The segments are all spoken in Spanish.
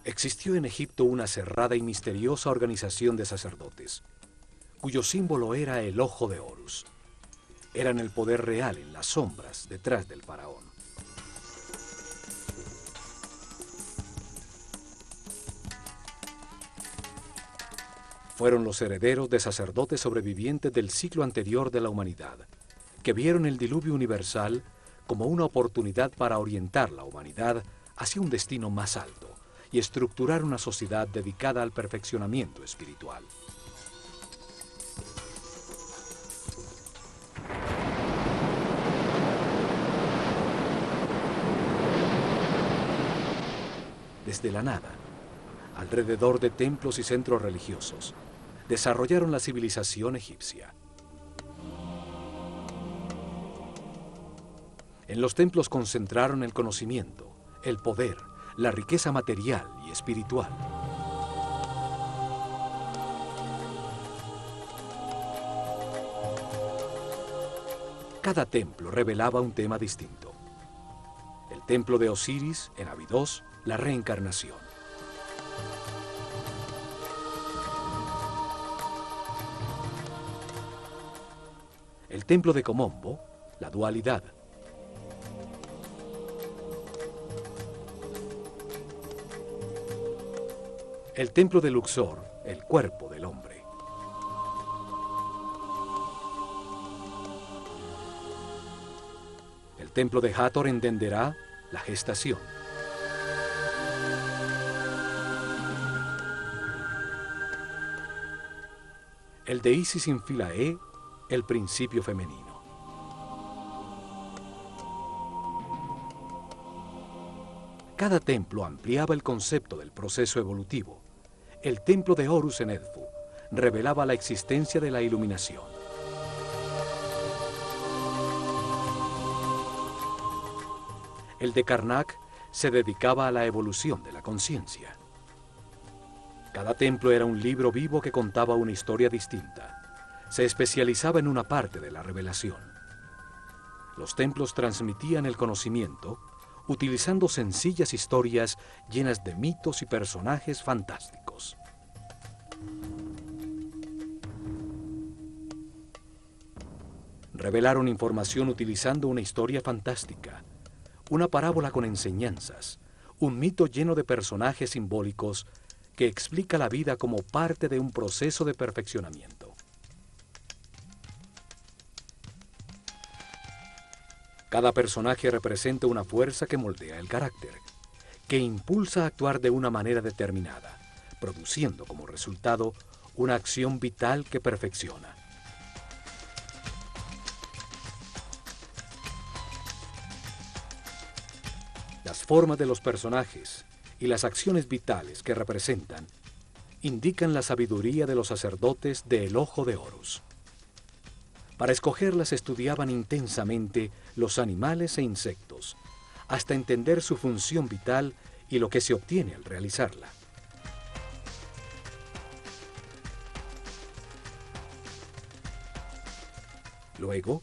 Existió en Egipto una cerrada y misteriosa organización de sacerdotes, cuyo símbolo era el ojo de Horus. Eran el poder real en las sombras detrás del faraón. Fueron los herederos de sacerdotes sobrevivientes del ciclo anterior de la humanidad, que vieron el diluvio universal como una oportunidad para orientar la humanidad hacia un destino más alto y estructurar una sociedad dedicada al perfeccionamiento espiritual. Desde la nada, alrededor de templos y centros religiosos, desarrollaron la civilización egipcia. En los templos concentraron el conocimiento, el poder, la riqueza material y espiritual. Cada templo revelaba un tema distinto. El templo de Osiris, en Abidos, la reencarnación. El templo de Komombo, la dualidad. El templo de Luxor, el cuerpo del hombre. El templo de Hathor en Denderah, la gestación. El de Isis en Philae, el principio femenino. Cada templo ampliaba el concepto del proceso evolutivo. El templo de Horus en Edfu revelaba la existencia de la iluminación. El de Karnak se dedicaba a la evolución de la conciencia. Cada templo era un libro vivo que contaba una historia distinta. Se especializaba en una parte de la revelación. Los templos transmitían el conocimiento utilizando sencillas historias llenas de mitos y personajes fantásticos. Revelaron información utilizando una historia fantástica, una parábola con enseñanzas, un mito lleno de personajes simbólicos que explica la vida como parte de un proceso de perfeccionamiento. Cada personaje representa una fuerza que moldea el carácter, que impulsa a actuar de una manera determinada, produciendo como resultado una acción vital que perfecciona. Las formas de los personajes y las acciones vitales que representan indican la sabiduría de los sacerdotes del Ojo de Horus. Para escogerlas estudiaban intensamente los animales e insectos, hasta entender su función vital y lo que se obtiene al realizarla. Luego,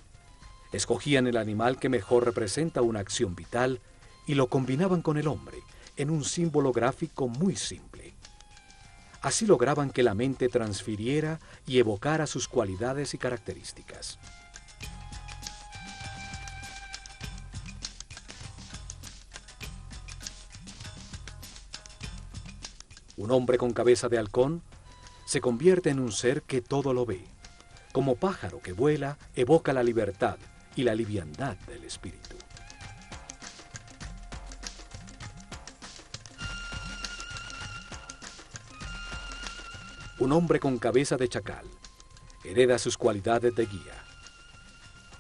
escogían el animal que mejor representa una acción vital y lo combinaban con el hombre en un símbolo gráfico muy simple. Así lograban que la mente transfiriera y evocara sus cualidades y características. Un hombre con cabeza de halcón se convierte en un ser que todo lo ve. Como pájaro que vuela, evoca la libertad y la liviandad del espíritu. Un hombre con cabeza de chacal hereda sus cualidades de guía.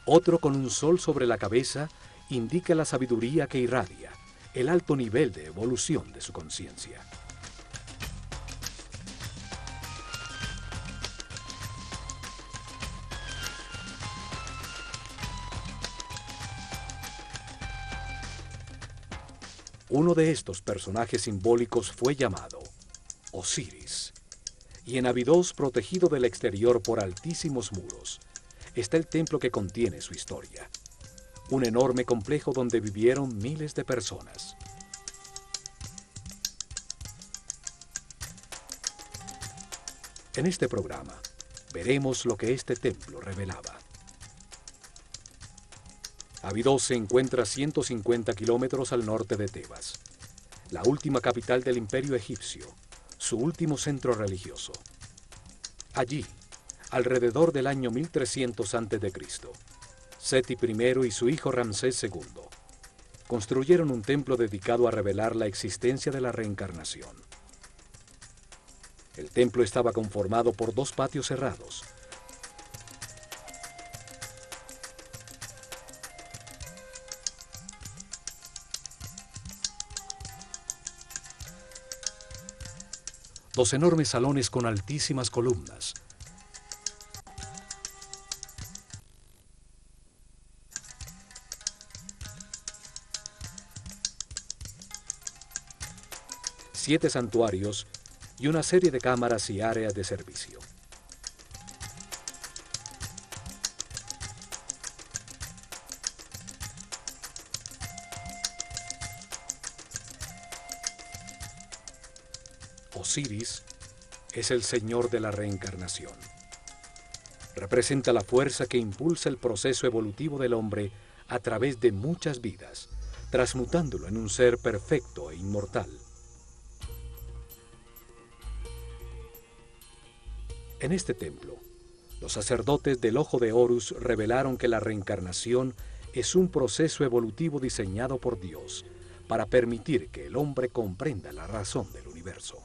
Otro con un sol sobre la cabeza indica la sabiduría que irradia, el alto nivel de evolución de su conciencia. Uno de estos personajes simbólicos fue llamado Osiris. Y en Abidos, protegido del exterior por altísimos muros, está el templo que contiene su historia. Un enorme complejo donde vivieron miles de personas. En este programa, veremos lo que este templo revelaba. Abidos se encuentra a 150 kilómetros al norte de Tebas, la última capital del Imperio egipcio, su último centro religioso. Allí, alrededor del año 1300 a.C., Seti I y su hijo Ramsés II construyeron un templo dedicado a revelar la existencia de la reencarnación. El templo estaba conformado por dos patios cerrados. Dos enormes salones con altísimas columnas. Siete santuarios y una serie de cámaras y áreas de servicio. Osiris es el señor de la reencarnación. Representa la fuerza que impulsa el proceso evolutivo del hombre a través de muchas vidas, transmutándolo en un ser perfecto e inmortal. En este templo, los sacerdotes del Ojo de Horus revelaron que la reencarnación es un proceso evolutivo diseñado por Dios para permitir que el hombre comprenda la razón del universo.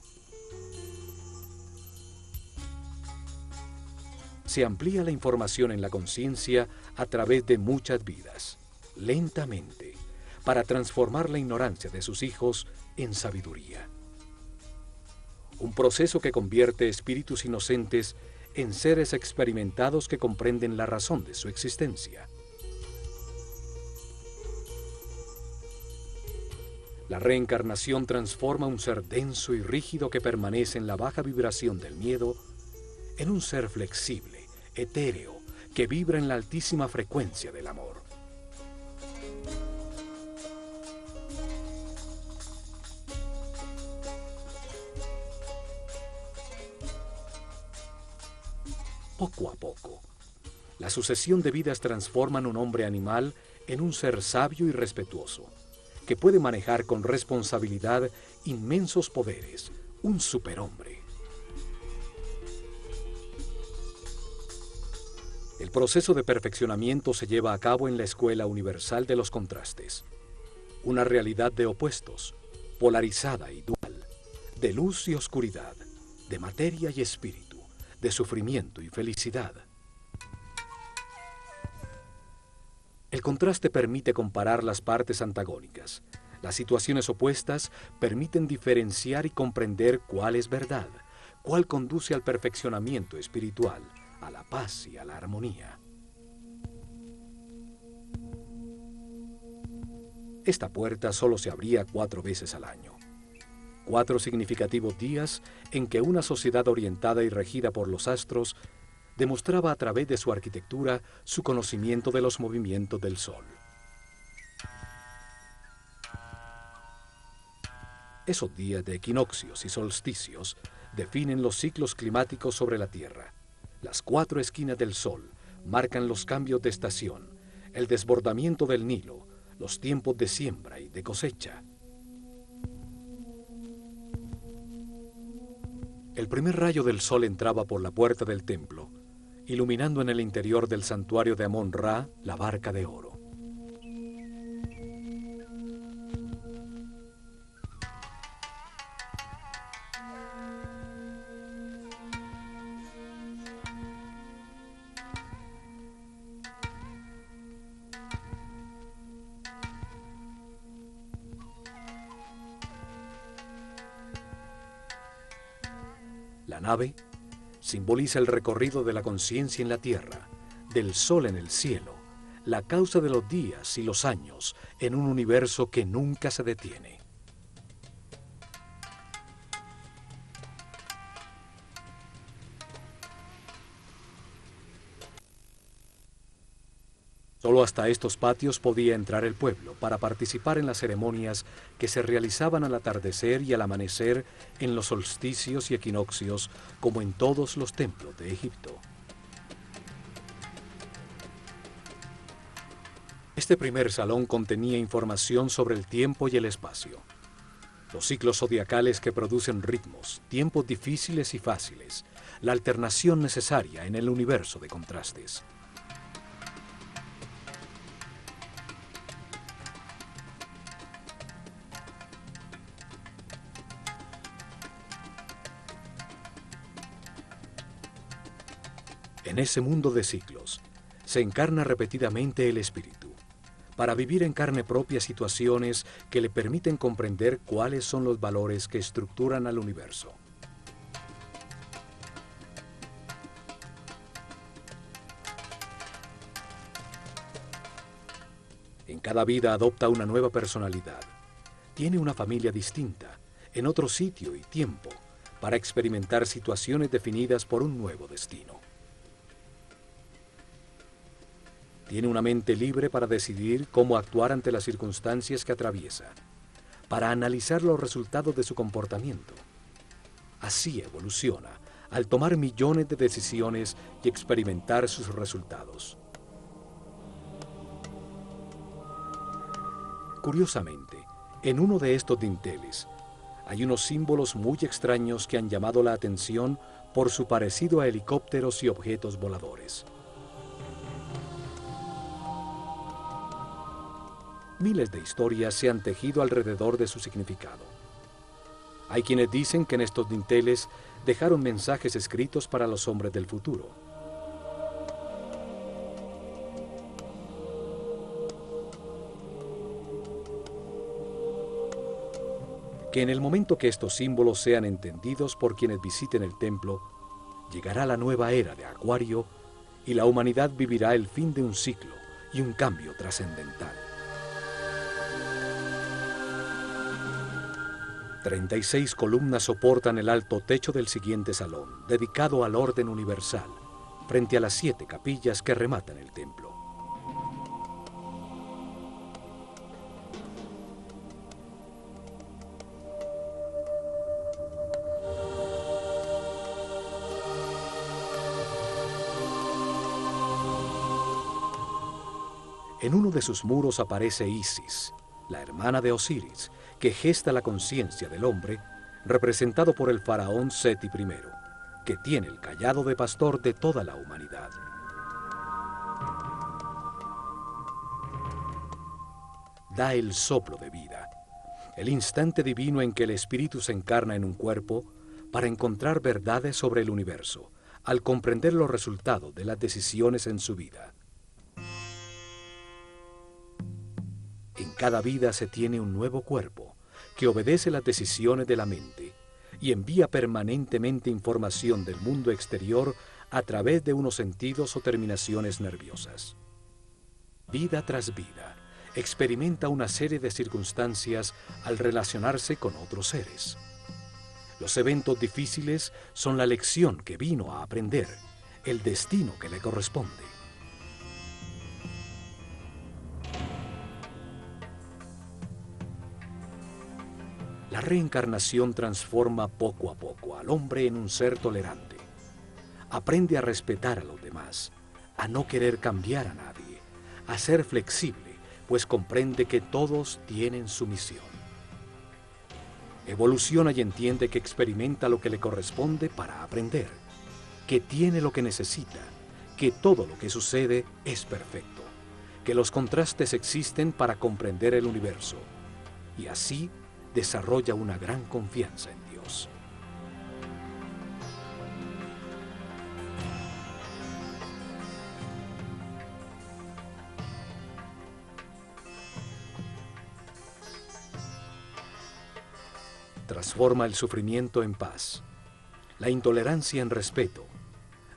Se amplía la información en la conciencia a través de muchas vidas, lentamente, para transformar la ignorancia de sus hijos en sabiduría. Un proceso que convierte espíritus inocentes en seres experimentados que comprenden la razón de su existencia. La reencarnación transforma un ser denso y rígido que permanece en la baja vibración del miedo en un ser flexible, etéreo, que vibra en la altísima frecuencia del amor. Poco a poco, la sucesión de vidas transforman un hombre animal en un ser sabio y respetuoso, que puede manejar con responsabilidad inmensos poderes, un superhombre. El proceso de perfeccionamiento se lleva a cabo en la Escuela Universal de los Contrastes, una realidad de opuestos, polarizada y dual, de luz y oscuridad, de materia y espíritu, de sufrimiento y felicidad. El contraste permite comparar las partes antagónicas. Las situaciones opuestas permiten diferenciar y comprender cuál es verdad, cuál conduce al perfeccionamiento espiritual, a la paz y a la armonía. Esta puerta solo se abría 4 veces al año. 4 significativos días en que una sociedad orientada y regida por los astros demostraba a través de su arquitectura su conocimiento de los movimientos del Sol. Esos días de equinoccios y solsticios definen los ciclos climáticos sobre la Tierra. Las 4 esquinas del Sol marcan los cambios de estación, el desbordamiento del Nilo, los tiempos de siembra y de cosecha. El primer rayo del sol entraba por la puerta del templo, iluminando en el interior del santuario de Amón-Ra la barca de oro. La nave simboliza el recorrido de la conciencia en la tierra, del sol en el cielo, la causa de los días y los años en un universo que nunca se detiene. Solo hasta estos patios podía entrar el pueblo para participar en las ceremonias que se realizaban al atardecer y al amanecer en los solsticios y equinoccios, como en todos los templos de Egipto. Este primer salón contenía información sobre el tiempo y el espacio, los ciclos zodiacales que producen ritmos, tiempos difíciles y fáciles, la alternación necesaria en el universo de contrastes. En ese mundo de ciclos, se encarna repetidamente el espíritu, para vivir en carne propia situaciones que le permiten comprender cuáles son los valores que estructuran al universo. En cada vida adopta una nueva personalidad, tiene una familia distinta, en otro sitio y tiempo, para experimentar situaciones definidas por un nuevo destino. Tiene una mente libre para decidir cómo actuar ante las circunstancias que atraviesa, para analizar los resultados de su comportamiento. Así evoluciona, al tomar millones de decisiones y experimentar sus resultados. Curiosamente, en uno de estos dinteles, hay unos símbolos muy extraños que han llamado la atención por su parecido a helicópteros y objetos voladores. Miles de historias se han tejido alrededor de su significado. Hay quienes dicen que en estos dinteles dejaron mensajes escritos para los hombres del futuro. Que en el momento que estos símbolos sean entendidos por quienes visiten el templo, llegará la nueva era de Acuario y la humanidad vivirá el fin de un ciclo y un cambio trascendental. 36 columnas soportan el alto techo del siguiente salón, dedicado al orden universal, frente a las 7 capillas que rematan el templo. En uno de sus muros aparece Isis, la hermana de Osiris, que gesta la conciencia del hombre, representado por el faraón Seti I, que tiene el cayado de pastor de toda la humanidad. Da el soplo de vida, el instante divino en que el espíritu se encarna en un cuerpo para encontrar verdades sobre el universo, al comprender los resultados de las decisiones en su vida. En cada vida se tiene un nuevo cuerpo que obedece las decisiones de la mente y envía permanentemente información del mundo exterior a través de unos sentidos o terminaciones nerviosas. Vida tras vida, experimenta una serie de circunstancias al relacionarse con otros seres. Los eventos difíciles son la lección que vino a aprender, el destino que le corresponde. La reencarnación transforma poco a poco al hombre en un ser tolerante. Aprende a respetar a los demás, a no querer cambiar a nadie, a ser flexible, pues comprende que todos tienen su misión. Evoluciona y entiende que experimenta lo que le corresponde para aprender, que tiene lo que necesita, que todo lo que sucede es perfecto, que los contrastes existen para comprender el universo, y así desarrolla una gran confianza en Dios. Transforma el sufrimiento en paz, la intolerancia en respeto,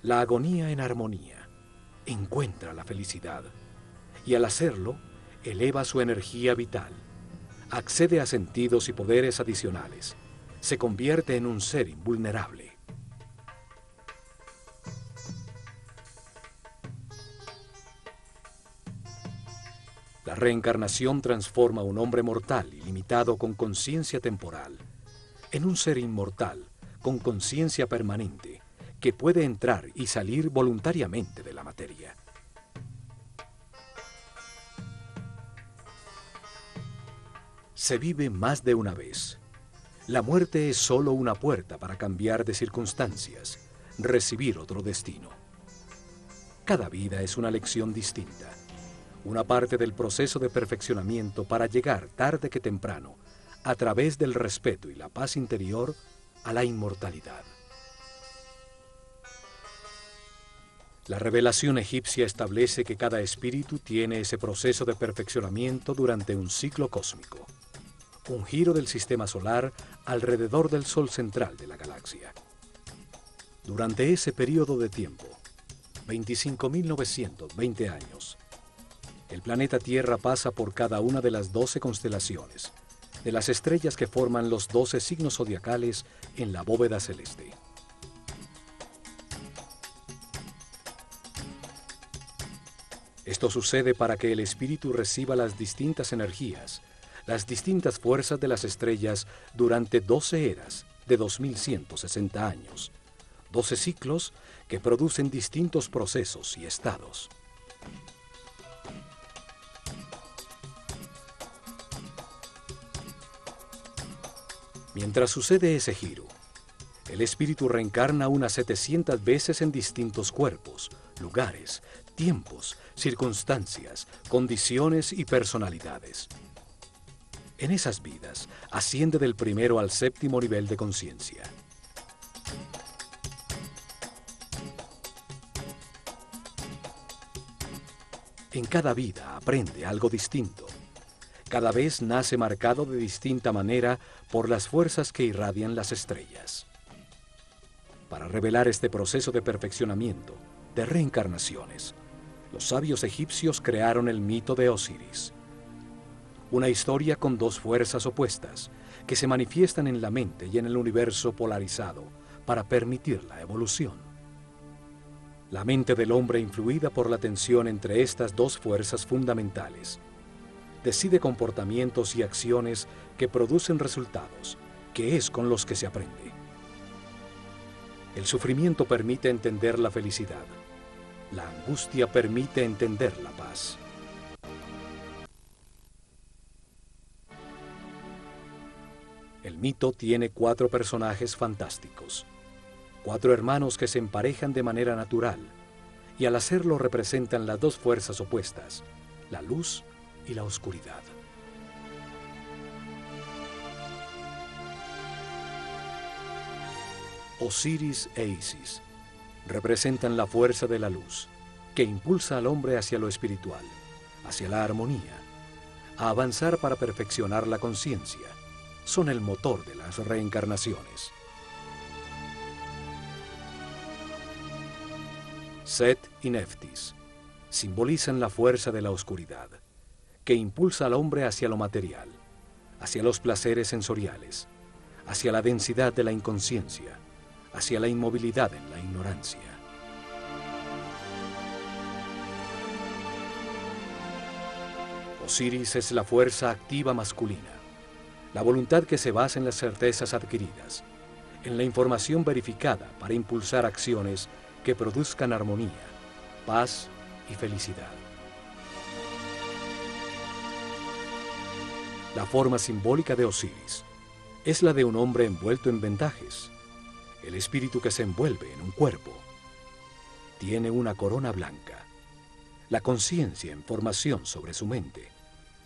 la agonía en armonía. Encuentra la felicidad y al hacerlo, eleva su energía vital. Accede a sentidos y poderes adicionales. Se convierte en un ser invulnerable. La reencarnación transforma a un hombre mortal y limitado con conciencia temporal en un ser inmortal con conciencia permanente que puede entrar y salir voluntariamente de la materia. Se vive más de una vez. La muerte es solo una puerta para cambiar de circunstancias, recibir otro destino. Cada vida es una lección distinta, una parte del proceso de perfeccionamiento para llegar tarde que temprano, a través del respeto y la paz interior, a la inmortalidad. La revelación egipcia establece que cada espíritu tiene ese proceso de perfeccionamiento durante un ciclo cósmico, un giro del sistema solar alrededor del Sol central de la galaxia. Durante ese periodo de tiempo, 25.920 años, el planeta Tierra pasa por cada una de las 12 constelaciones, de las estrellas que forman los 12 signos zodiacales en la bóveda celeste. Esto sucede para que el espíritu reciba las distintas energías, las distintas fuerzas de las estrellas durante 12 eras de 2160 años, 12 ciclos que producen distintos procesos y estados. Mientras sucede ese giro, el espíritu reencarna unas 700 veces en distintos cuerpos, lugares, tiempos, circunstancias, condiciones y personalidades. En esas vidas, asciende del primero al séptimo nivel de conciencia. En cada vida aprende algo distinto. Cada vez nace marcado de distinta manera por las fuerzas que irradian las estrellas. Para revelar este proceso de perfeccionamiento, de reencarnaciones, los sabios egipcios crearon el mito de Osiris. Una historia con dos fuerzas opuestas que se manifiestan en la mente y en el universo polarizado para permitir la evolución. La mente del hombre, influida por la tensión entre estas dos fuerzas fundamentales, decide comportamientos y acciones que producen resultados, que es con los que se aprende. El sufrimiento permite entender la felicidad. La angustia permite entender la paz. El mito tiene 4 personajes fantásticos, 4 hermanos que se emparejan de manera natural, y al hacerlo representan las dos fuerzas opuestas, la luz y la oscuridad. Osiris e Isis representan la fuerza de la luz, que impulsa al hombre hacia lo espiritual, hacia la armonía, a avanzar para perfeccionar la conciencia. Son el motor de las reencarnaciones. Set y Neftis simbolizan la fuerza de la oscuridad, que impulsa al hombre hacia lo material, hacia los placeres sensoriales, hacia la densidad de la inconsciencia, hacia la inmovilidad en la ignorancia. Osiris es la fuerza activa masculina, la voluntad que se basa en las certezas adquiridas, en la información verificada para impulsar acciones que produzcan armonía, paz y felicidad. La forma simbólica de Osiris es la de un hombre envuelto en vendajes, el espíritu que se envuelve en un cuerpo. Tiene una corona blanca, la conciencia en formación sobre su mente,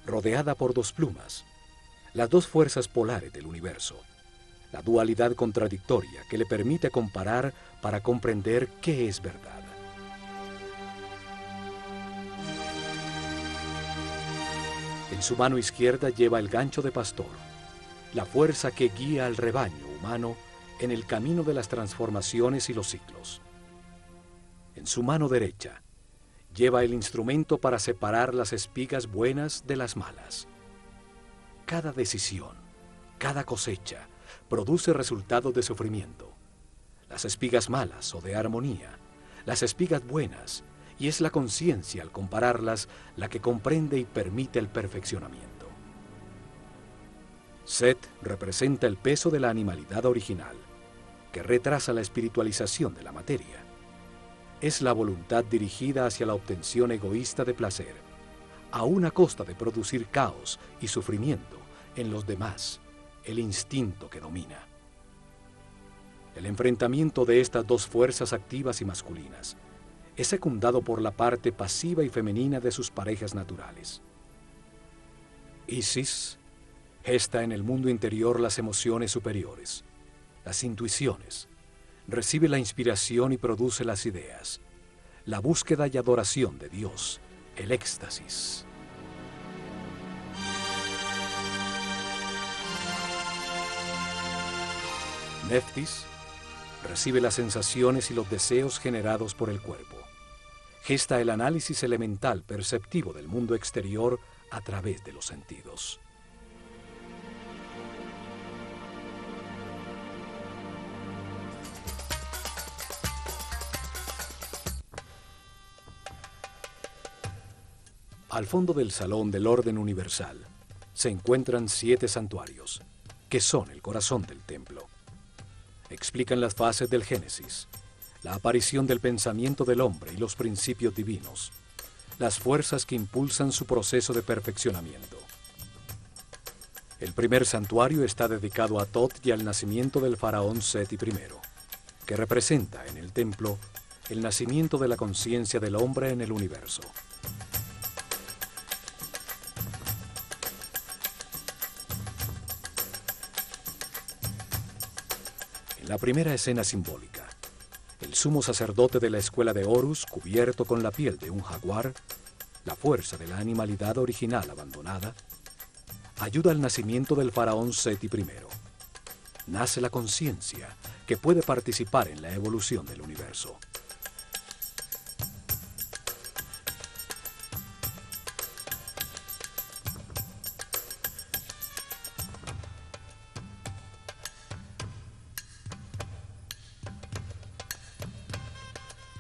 rodeada por 2 plumas, las 2 fuerzas polares del universo, la dualidad contradictoria que le permite comparar para comprender qué es verdad. En su mano izquierda lleva el gancho de pastor, la fuerza que guía al rebaño humano en el camino de las transformaciones y los ciclos. En su mano derecha lleva el instrumento para separar las espigas buenas de las malas. Cada decisión, cada cosecha, produce resultados de sufrimiento. Las espigas malas o de armonía, las espigas buenas y es la conciencia, al compararlas, la que comprende y permite el perfeccionamiento. Set representa el peso de la animalidad original, que retrasa la espiritualización de la materia. Es la voluntad dirigida hacia la obtención egoísta de placer, aún a costa de producir caos y sufrimiento en los demás, el instinto que domina. El enfrentamiento de estas dos fuerzas activas y masculinas es secundado por la parte pasiva y femenina de sus parejas naturales. Isis gesta en el mundo interior las emociones superiores, las intuiciones, recibe la inspiración y produce las ideas, la búsqueda y adoración de Dios, el éxtasis. Neftis recibe las sensaciones y los deseos generados por el cuerpo. Gesta el análisis elemental perceptivo del mundo exterior a través de los sentidos. Al fondo del salón del orden universal se encuentran 7 santuarios, que son el corazón del templo. Explican las fases del Génesis, la aparición del pensamiento del hombre y los principios divinos, las fuerzas que impulsan su proceso de perfeccionamiento. El primer santuario está dedicado a Tot y al nacimiento del faraón Seti I, que representa en el templo el nacimiento de la conciencia del hombre en el universo. En la primera escena simbólica, el sumo sacerdote de la escuela de Horus, cubierto con la piel de un jaguar, la fuerza de la animalidad original abandonada, ayuda al nacimiento del faraón Seti I. Nace la conciencia que puede participar en la evolución del universo.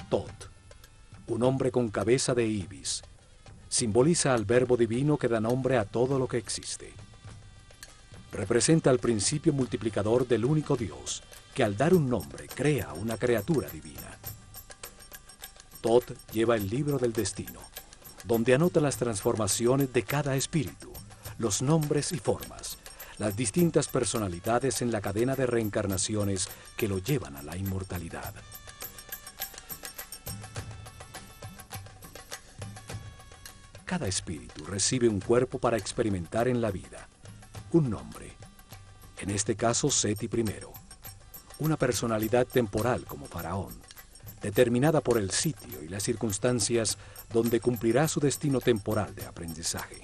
Tot, un hombre con cabeza de ibis, simboliza al verbo divino que da nombre a todo lo que existe. Representa el principio multiplicador del único Dios, que al dar un nombre crea una criatura divina. Tot lleva el libro del destino, donde anota las transformaciones de cada espíritu, los nombres y formas, las distintas personalidades en la cadena de reencarnaciones que lo llevan a la inmortalidad. Cada espíritu recibe un cuerpo para experimentar en la vida, un nombre, en este caso Seti I, una personalidad temporal como faraón, determinada por el sitio y las circunstancias donde cumplirá su destino temporal de aprendizaje.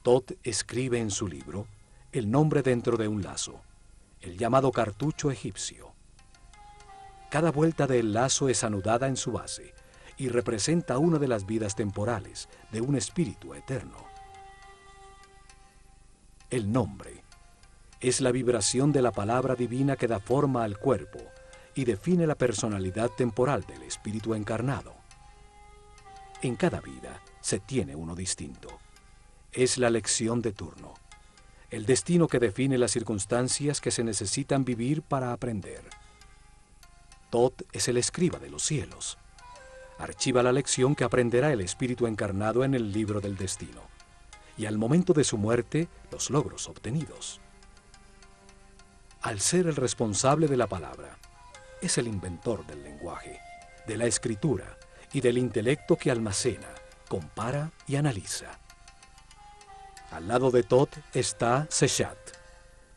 Tot escribe en su libro el nombre dentro de un lazo, el llamado cartucho egipcio. Cada vuelta del lazo es anudada en su base, y representa una de las vidas temporales de un espíritu eterno. El nombre es la vibración de la palabra divina que da forma al cuerpo y define la personalidad temporal del espíritu encarnado. En cada vida se tiene uno distinto. Es la lección de turno, el destino que define las circunstancias que se necesitan vivir para aprender. Tot es el escriba de los cielos. Archiva la lección que aprenderá el espíritu encarnado en el libro del destino, y al momento de su muerte, los logros obtenidos. Al ser el responsable de la palabra, es el inventor del lenguaje, de la escritura y del intelecto que almacena, compara y analiza. Al lado de Tot está Seshat,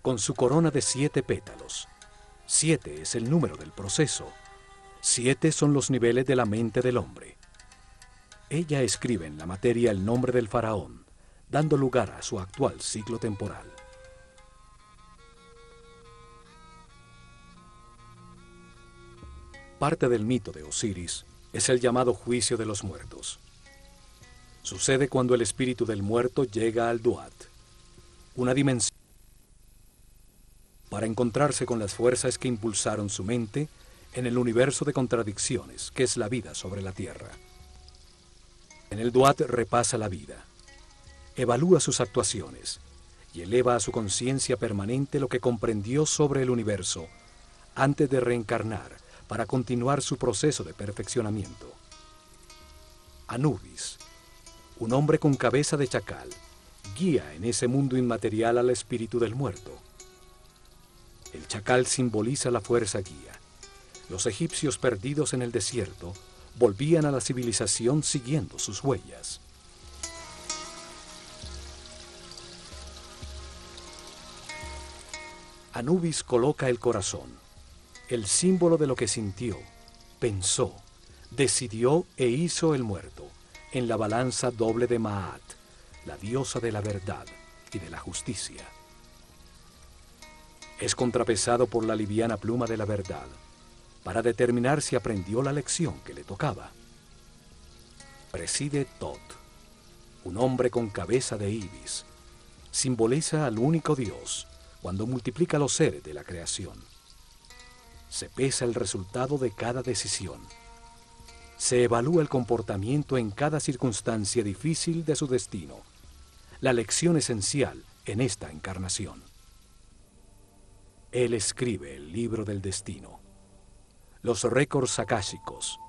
con su corona de 7 pétalos. 7 es el número del proceso. 7 son los niveles de la mente del hombre. Ella escribe en la materia el nombre del faraón, dando lugar a su actual ciclo temporal. Parte del mito de Osiris es el llamado juicio de los muertos. Sucede cuando el espíritu del muerto llega al Duat, una dimensión. Para encontrarse con las fuerzas que impulsaron su mente, en el universo de contradicciones que es la vida sobre la Tierra. En el Duat repasa la vida, evalúa sus actuaciones y eleva a su conciencia permanente lo que comprendió sobre el universo antes de reencarnar para continuar su proceso de perfeccionamiento. Anubis, un hombre con cabeza de chacal, guía en ese mundo inmaterial al espíritu del muerto. El chacal simboliza la fuerza guía. Los egipcios perdidos en el desierto volvían a la civilización siguiendo sus huellas. Anubis coloca el corazón, el símbolo de lo que sintió, pensó, decidió e hizo el muerto, en la balanza doble de Maat, la diosa de la verdad y de la justicia. Es contrapesado por la liviana pluma de la verdad, para determinar si aprendió la lección que le tocaba. Preside Tot, un hombre con cabeza de ibis, simboliza al único Dios cuando multiplica los seres de la creación. Se pesa el resultado de cada decisión. Se evalúa el comportamiento en cada circunstancia difícil de su destino, la lección esencial en esta encarnación. Él escribe el libro del destino, los récords akáshicos,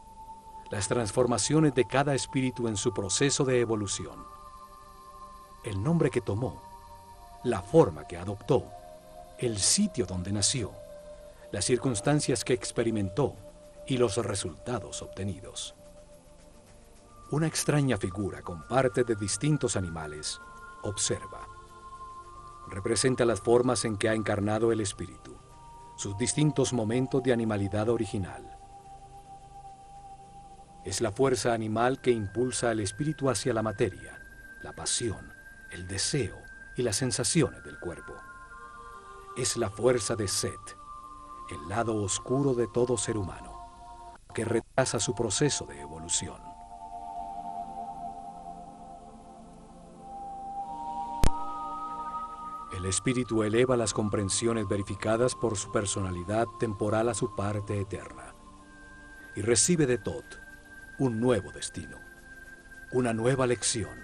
las transformaciones de cada espíritu en su proceso de evolución, el nombre que tomó, la forma que adoptó, el sitio donde nació, las circunstancias que experimentó y los resultados obtenidos. Una extraña figura con partes de distintos animales observa. Representa las formas en que ha encarnado el espíritu, sus distintos momentos de animalidad original. Es la fuerza animal que impulsa al espíritu hacia la materia, la pasión, el deseo y las sensaciones del cuerpo. Es la fuerza de Set, el lado oscuro de todo ser humano, que retrasa su proceso de evolución. El espíritu eleva las comprensiones verificadas por su personalidad temporal a su parte eterna y recibe de Tot un nuevo destino, una nueva lección,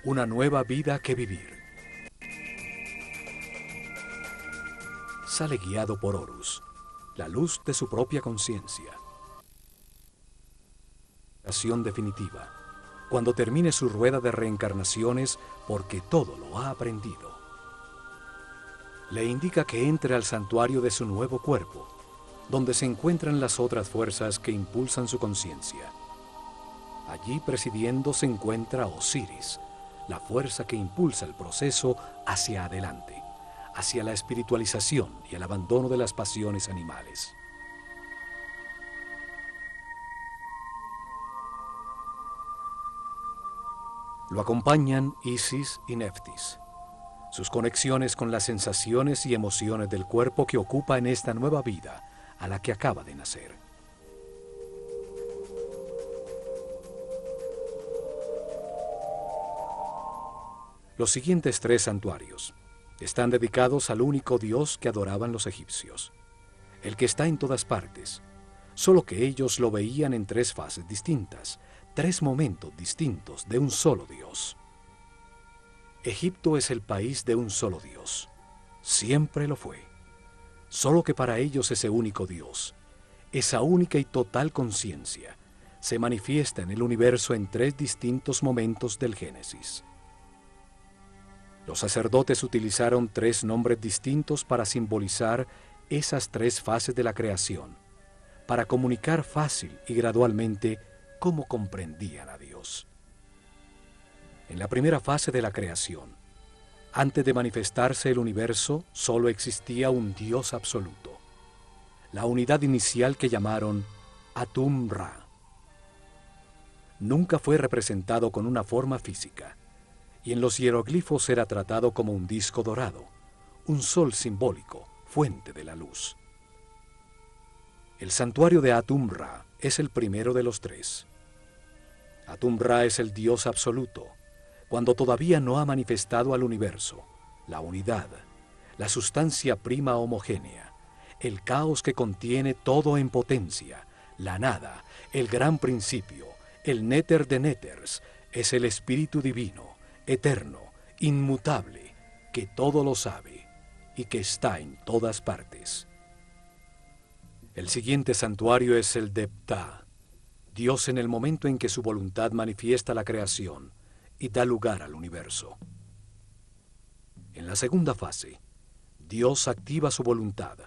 una nueva vida que vivir. Sale guiado por Horus, la luz de su propia conciencia. Acción definitiva, cuando termine su rueda de reencarnaciones, porque todo lo ha aprendido. Le indica que entre al santuario de su nuevo cuerpo, donde se encuentran las otras fuerzas que impulsan su conciencia. Allí presidiendo se encuentra Osiris, la fuerza que impulsa el proceso hacia adelante, hacia la espiritualización y el abandono de las pasiones animales. Lo acompañan Isis y Neftis, sus conexiones con las sensaciones y emociones del cuerpo que ocupa en esta nueva vida a la que acaba de nacer. Los siguientes 3 santuarios están dedicados al único Dios que adoraban los egipcios, el que está en todas partes, solo que ellos lo veían en 3 fases distintas, 3 momentos distintos de un solo Dios. Egipto es el país de un solo Dios, siempre lo fue, solo que para ellos ese único Dios, esa única y total conciencia, se manifiesta en el universo en 3 distintos momentos del Génesis. Los sacerdotes utilizaron 3 nombres distintos para simbolizar esas 3 fases de la creación, para comunicar fácil y gradualmente cómo comprendían a Dios. En la primera fase de la creación, antes de manifestarse el universo, solo existía un Dios absoluto, la unidad inicial que llamaron Atum-Ra. Nunca fue representado con una forma física, y en los hieroglifos era tratado como un disco dorado, un sol simbólico, fuente de la luz. El santuario de Atum-Ra es el primero de los 3. Atum-Ra es el Dios absoluto, cuando todavía no ha manifestado al universo, la unidad, la sustancia prima homogénea, el caos que contiene todo en potencia, la nada, el gran principio, el néter de néters, es el Espíritu Divino, eterno, inmutable, que todo lo sabe y que está en todas partes. El siguiente santuario es el de Ptah, Dios en el momento en que su voluntad manifiesta la creación y da lugar al universo. En la segunda fase, Dios activa su voluntad,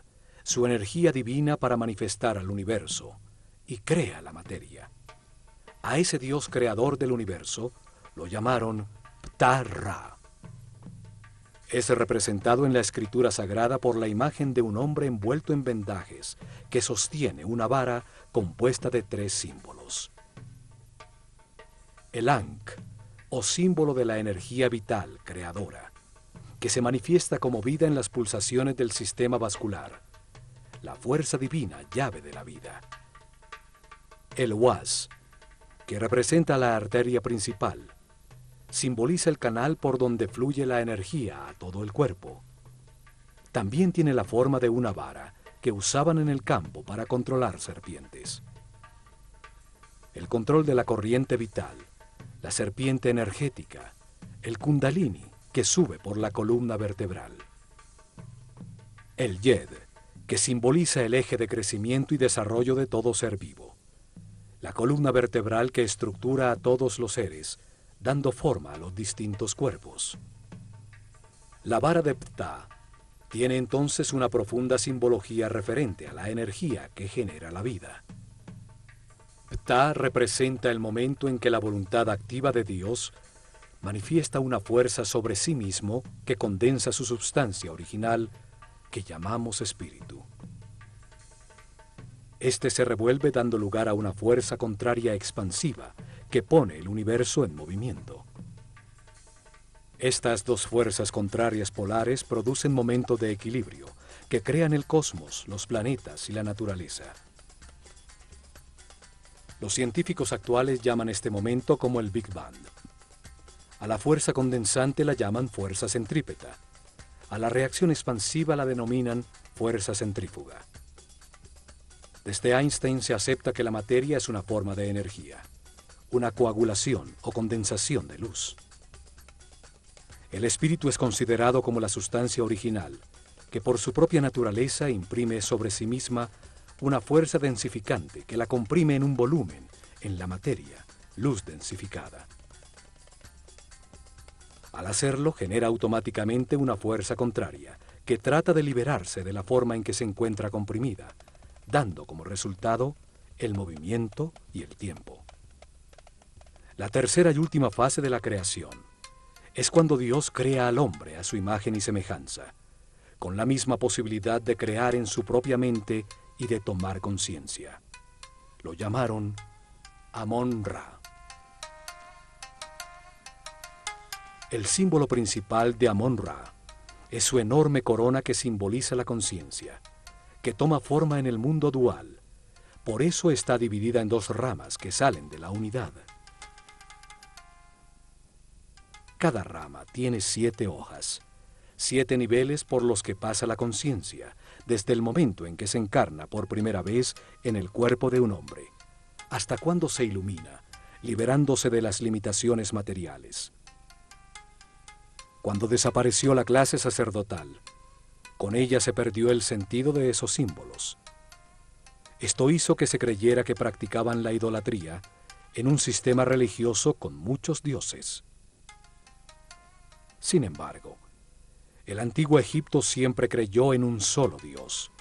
su energía divina para manifestar al universo y crea la materia. A ese Dios creador del universo lo llamaron Ptah-Ra. Es representado en la escritura sagrada por la imagen de un hombre envuelto en vendajes que sostiene una vara compuesta de 3 símbolos. El Ankh, o símbolo de la energía vital creadora, que se manifiesta como vida en las pulsaciones del sistema vascular, la fuerza divina, llave de la vida. El Was, que representa la arteria principal, simboliza el canal por donde fluye la energía a todo el cuerpo. También tiene la forma de una vara que usaban en el campo para controlar serpientes. El control de la corriente vital, la serpiente energética, el kundalini que sube por la columna vertebral. El Yed, que simboliza el eje de crecimiento y desarrollo de todo ser vivo. La columna vertebral que estructura a todos los seres, dando forma a los distintos cuerpos. La vara de Ptah tiene entonces una profunda simbología referente a la energía que genera la vida. Ptah representa el momento en que la voluntad activa de Dios manifiesta una fuerza sobre sí mismo que condensa su substancia original, que llamamos espíritu. Este se revuelve dando lugar a una fuerza contraria expansiva que pone el universo en movimiento. Estas 2 fuerzas contrarias polares producen momentos de equilibrio que crean el cosmos, los planetas y la naturaleza. Los científicos actuales llaman este momento como el Big Bang. A la fuerza condensante la llaman fuerza centrípeta. A la reacción expansiva la denominan fuerza centrífuga. Desde Einstein se acepta que la materia es una forma de energía, una coagulación o condensación de luz. El espíritu es considerado como la sustancia original, que por su propia naturaleza imprime sobre sí misma una fuerza densificante que la comprime en un volumen, en la materia, luz densificada. Al hacerlo, genera automáticamente una fuerza contraria, que trata de liberarse de la forma en que se encuentra comprimida, dando como resultado el movimiento y el tiempo. La tercera y última fase de la creación es cuando Dios crea al hombre a su imagen y semejanza, con la misma posibilidad de crear en su propia mente y de tomar conciencia. Lo llamaron Amon-Ra. El símbolo principal de Amon-Ra es su enorme corona que simboliza la conciencia, que toma forma en el mundo dual. Por eso está dividida en 2 ramas que salen de la unidad. Cada rama tiene 7 hojas, 7 niveles por los que pasa la conciencia, desde el momento en que se encarna por primera vez en el cuerpo de un hombre, hasta cuando se ilumina, liberándose de las limitaciones materiales. Cuando desapareció la clase sacerdotal, con ella se perdió el sentido de esos símbolos. Esto hizo que se creyera que practicaban la idolatría en un sistema religioso con muchos dioses. Sin embargo, el antiguo Egipto siempre creyó en un solo Dios.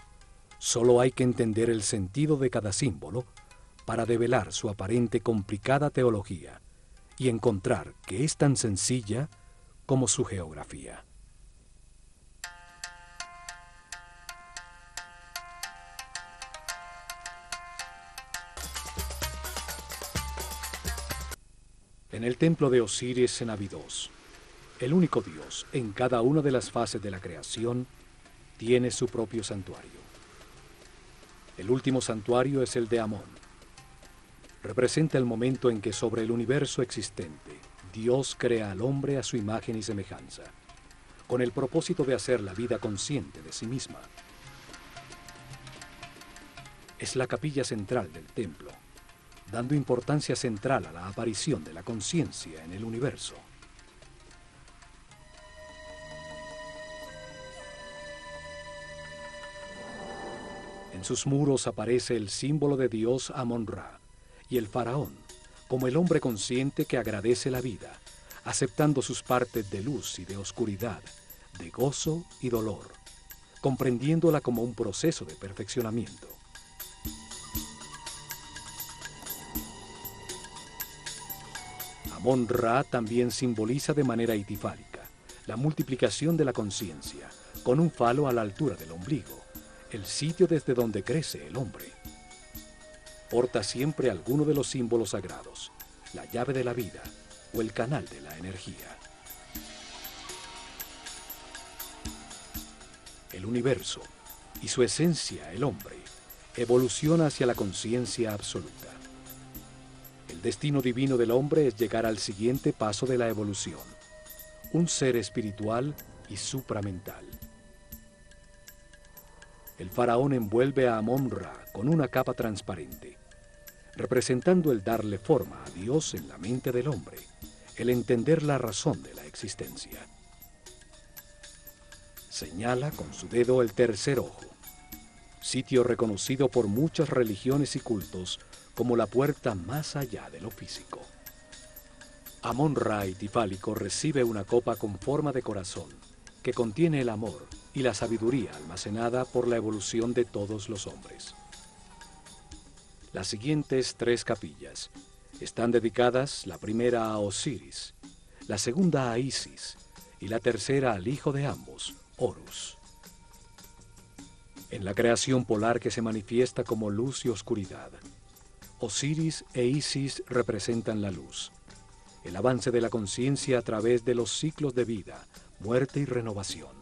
Solo hay que entender el sentido de cada símbolo para develar su aparente complicada teología y encontrar que es tan sencilla como su geografía. En el templo de Osiris en Abidos, el único Dios en cada una de las fases de la creación tiene su propio santuario. El último santuario es el de Amón. Representa el momento en que sobre el universo existente Dios crea al hombre a su imagen y semejanza, con el propósito de hacer la vida consciente de sí misma. es la capilla central del templo, dando importancia central a la aparición de la conciencia en el universo. En sus muros aparece el símbolo de Dios Amón-Ra y el faraón, como el hombre consciente que agradece la vida, aceptando sus partes de luz y de oscuridad, de gozo y dolor, comprendiéndola como un proceso de perfeccionamiento. Amón-Ra también simboliza de manera itifálica la multiplicación de la conciencia, con un falo a la altura del ombligo, el sitio desde donde crece el hombre. Porta siempre alguno de los símbolos sagrados, la llave de la vida o el canal de la energía. El universo y su esencia, el hombre, evoluciona hacia la conciencia absoluta. El destino divino del hombre es llegar al siguiente paso de la evolución, un ser espiritual y supramental. El faraón envuelve a Amón-Ra con una capa transparente, representando el darle forma a Dios en la mente del hombre, el entender la razón de la existencia. Señala con su dedo el tercer ojo, sitio reconocido por muchas religiones y cultos como la puerta más allá de lo físico. Amón-Ra itifálico recibe una copa con forma de corazón que contiene el amor y la sabiduría almacenada por la evolución de todos los hombres. Las siguientes 3 capillas están dedicadas, la primera a Osiris, la segunda a Isis y la tercera al hijo de ambos, Horus. En la creación polar que se manifiesta como luz y oscuridad, Osiris e Isis representan la luz, el avance de la conciencia a través de los ciclos de vida, muerte y renovación.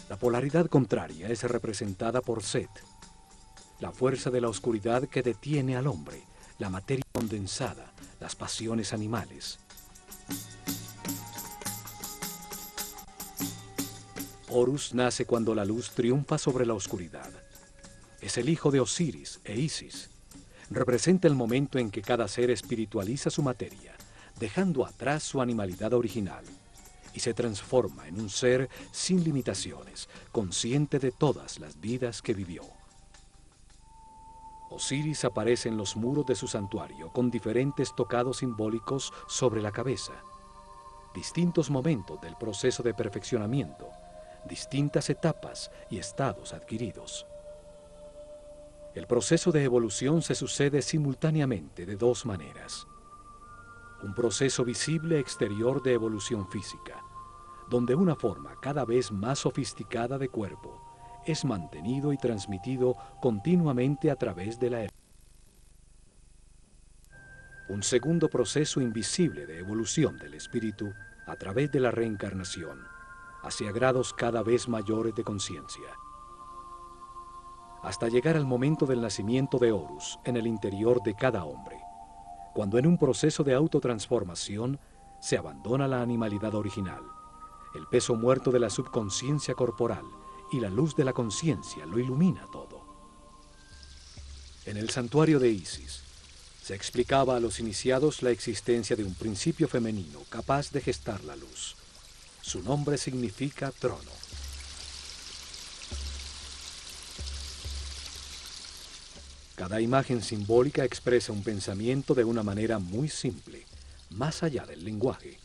La polaridad contraria es representada por Set, la fuerza de la oscuridad que detiene al hombre, la materia condensada, las pasiones animales. Horus nace cuando la luz triunfa sobre la oscuridad. Es el hijo de Osiris e Isis. Representa el momento en que cada ser espiritualiza su materia, dejando atrás su animalidad original, y se transforma en un ser sin limitaciones, consciente de todas las vidas que vivió. Osiris aparece en los muros de su santuario con diferentes tocados simbólicos sobre la cabeza, distintos momentos del proceso de perfeccionamiento, distintas etapas y estados adquiridos. El proceso de evolución se sucede simultáneamente de 2 maneras. Un proceso visible exterior de evolución física, donde una forma cada vez más sofisticada de cuerpo es mantenido y transmitido continuamente a través de la un segundo proceso invisible de evolución del espíritu a través de la reencarnación, hacia grados cada vez mayores de conciencia, hasta llegar al momento del nacimiento de Horus en el interior de cada hombre, cuando en un proceso de autotransformación se abandona la animalidad original, el peso muerto de la subconsciencia corporal y la luz de la conciencia lo ilumina todo. En el santuario de Isis se explicaba a los iniciados la existencia de un principio femenino capaz de gestar la luz. Su nombre significa trono. Cada imagen simbólica expresa un pensamiento de una manera muy simple, más allá del lenguaje.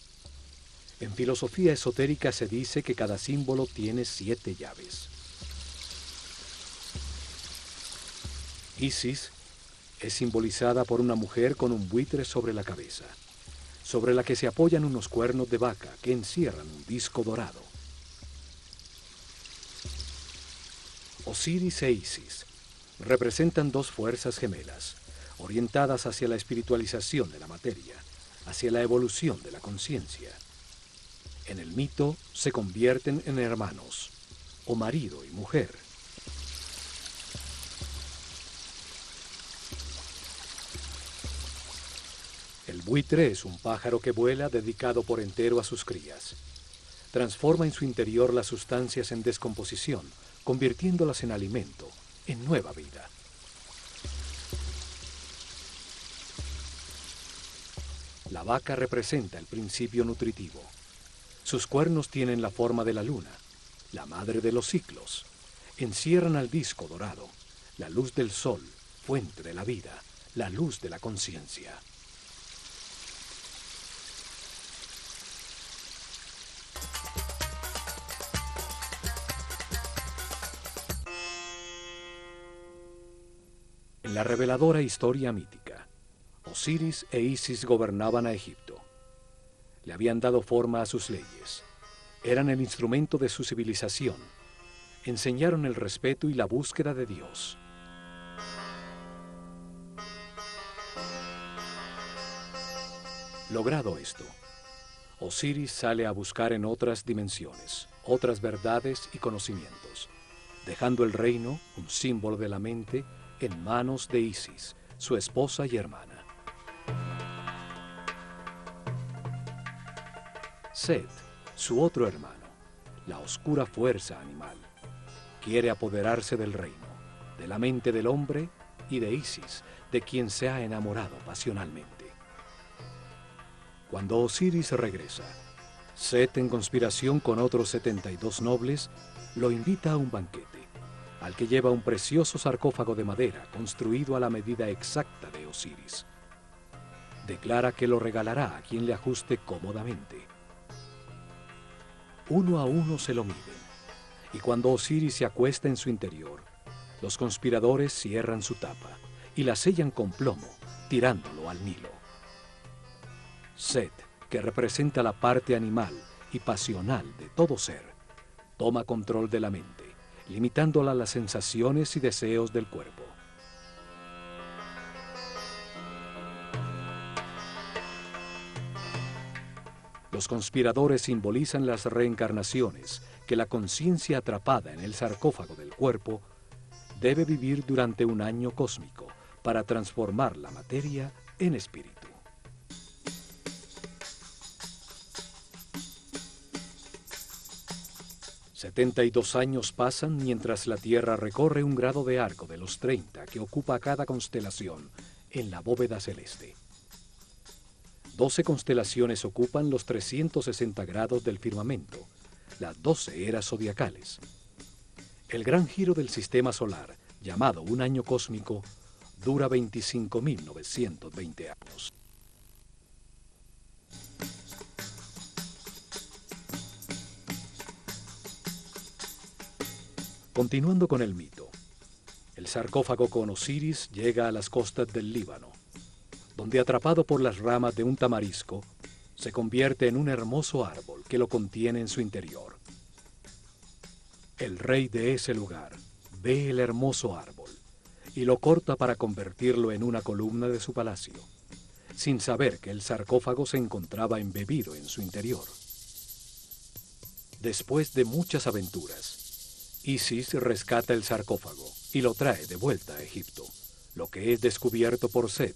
En filosofía esotérica se dice que cada símbolo tiene 7 llaves. Isis es simbolizada por una mujer con un buitre sobre la cabeza, sobre la que se apoyan unos cuernos de vaca que encierran un disco dorado. Osiris e Isis representan 2 fuerzas gemelas, orientadas hacia la espiritualización de la materia, hacia la evolución de la conciencia. En el mito se convierten en hermanos, o marido y mujer. El buitre es un pájaro que vuela dedicado por entero a sus crías. transforma en su interior las sustancias en descomposición, convirtiéndolas en alimento, en nueva vida. La vaca representa el principio nutritivo. Sus cuernos tienen la forma de la luna, la madre de los ciclos. Encierran al disco dorado, la luz del sol, fuente de la vida, la luz de la conciencia. En la reveladora historia mítica, Osiris e Isis gobernaban a Egipto. Le habían dado forma a sus leyes. Eran el instrumento de su civilización. Enseñaron el respeto y la búsqueda de Dios. Logrado esto, Osiris sale a buscar en otras dimensiones, otras verdades y conocimientos, dejando el reino, un símbolo de la mente, en manos de Isis, su esposa y hermana. Set, su otro hermano, la oscura fuerza animal, quiere apoderarse del reino, de la mente del hombre y de Isis, de quien se ha enamorado pasionalmente. Cuando Osiris regresa, Set, en conspiración con otros 72 nobles, lo invita a un banquete, al que lleva un precioso sarcófago de madera construido a la medida exacta de Osiris. Declara que lo regalará a quien le ajuste cómodamente. Uno a uno se lo miden, y cuando Osiris se acuesta en su interior, los conspiradores cierran su tapa y la sellan con plomo, tirándolo al Nilo. Set, que representa la parte animal y pasional de todo ser, toma control de la mente, limitándola a las sensaciones y deseos del cuerpo. Los conspiradores simbolizan las reencarnaciones que la conciencia atrapada en el sarcófago del cuerpo debe vivir durante un año cósmico para transformar la materia en espíritu. «72 años pasan mientras la Tierra recorre un grado de arco de los 30 que ocupa cada constelación en la bóveda celeste. 12 constelaciones ocupan los 360 grados del firmamento, las 12 eras zodiacales. El gran giro del sistema solar, llamado un año cósmico, dura 25.920 años. Continuando con el mito, el sarcófago con Osiris llega a las costas del Líbano, donde, atrapado por las ramas de un tamarisco, se convierte en un hermoso árbol que lo contiene en su interior. El rey de ese lugar ve el hermoso árbol y lo corta para convertirlo en una columna de su palacio, sin saber que el sarcófago se encontraba embebido en su interior. Después de muchas aventuras, Isis rescata el sarcófago y lo trae de vuelta a Egipto, lo que es descubierto por Set,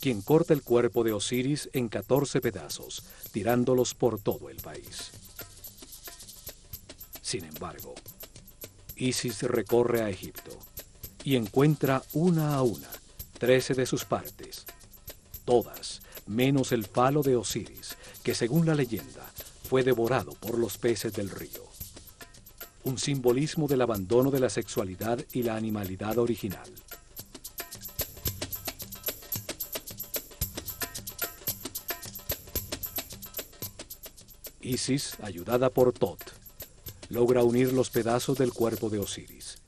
quien corta el cuerpo de Osiris en 14 pedazos, tirándolos por todo el país. Sin embargo, Isis recorre a Egipto y encuentra una a una 13 de sus partes, todas menos el falo de Osiris, que según la leyenda fue devorado por los peces del río. Un simbolismo del abandono de la sexualidad y la animalidad original. Isis, ayudada por Tot, logra unir los pedazos del cuerpo de Osiris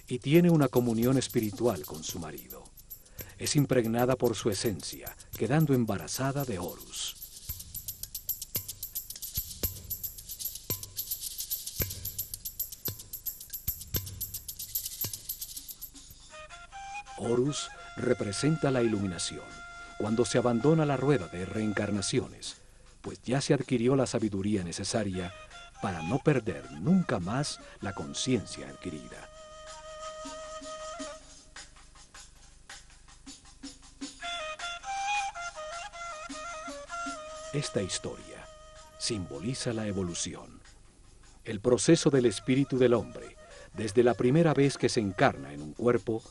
y tiene una comunión espiritual con su marido. Es impregnada por su esencia, quedando embarazada de Horus. Horus representa la iluminación, cuando se abandona la rueda de reencarnaciones, pues ya se adquirió la sabiduría necesaria para no perder nunca más la conciencia adquirida. Esta historia simboliza la evolución, el proceso del espíritu del hombre, desde la primera vez que se encarna en un cuerpo,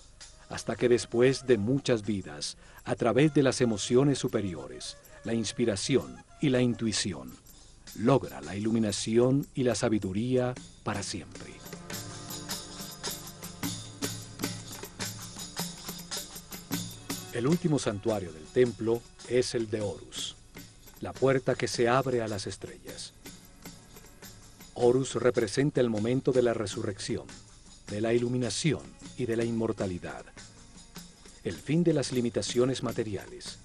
hasta que después de muchas vidas, a través de las emociones superiores, la inspiración y la intuición, logra la iluminación y la sabiduría para siempre. El último santuario del templo es el de Horus, la puerta que se abre a las estrellas. Horus representa el momento de la resurrección, de la iluminación y de la inmortalidad, el fin de las limitaciones materiales,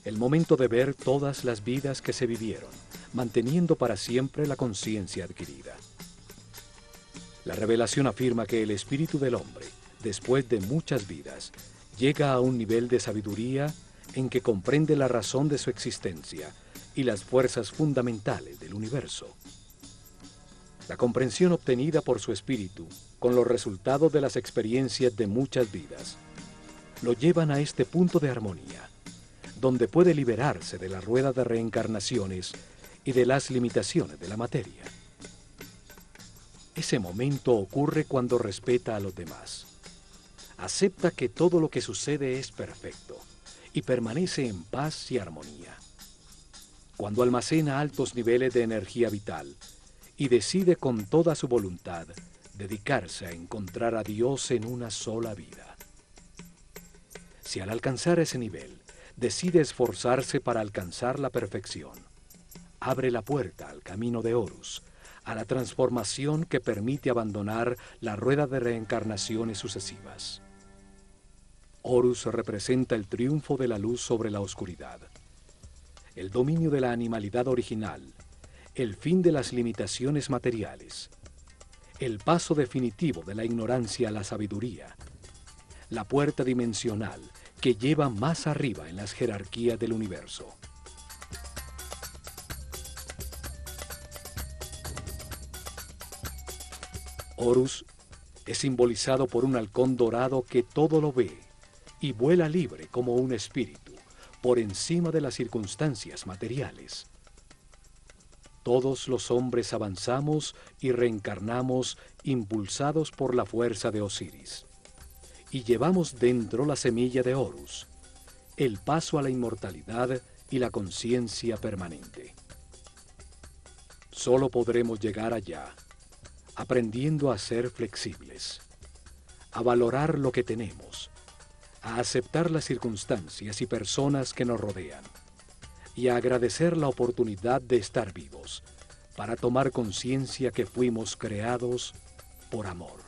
el momento de ver todas las vidas que se vivieron, manteniendo para siempre la conciencia adquirida. La revelación afirma que el espíritu del hombre, después de muchas vidas, llega a un nivel de sabiduría en que comprende la razón de su existencia y las fuerzas fundamentales del universo. La comprensión obtenida por su espíritu, con los resultados de las experiencias de muchas vidas, lo llevan a este punto de armonía, donde puede liberarse de la rueda de reencarnaciones y de las limitaciones de la materia. Ese momento ocurre cuando respeta a los demás, acepta que todo lo que sucede es perfecto y permanece en paz y armonía. Cuando almacena altos niveles de energía vital y decide con toda su voluntad dedicarse a encontrar a Dios en una sola vida. Si al alcanzar ese nivel decide esforzarse para alcanzar la perfección, abre la puerta al camino de Horus, a la transformación que permite abandonar la rueda de reencarnaciones sucesivas. Horus representa el triunfo de la luz sobre la oscuridad, el dominio de la animalidad original, el fin de las limitaciones materiales, el paso definitivo de la ignorancia a la sabiduría, la puerta dimensional que lleva más arriba en las jerarquías del universo. Horus es simbolizado por un halcón dorado que todo lo ve y vuela libre como un espíritu, por encima de las circunstancias materiales. Todos los hombres avanzamos y reencarnamos impulsados por la fuerza de Osiris, y llevamos dentro la semilla de Horus, el paso a la inmortalidad y la conciencia permanente. Solo podremos llegar allá, aprendiendo a ser flexibles, a valorar lo que tenemos, a aceptar las circunstancias y personas que nos rodean, y a agradecer la oportunidad de estar vivos, para tomar conciencia que fuimos creados por amor.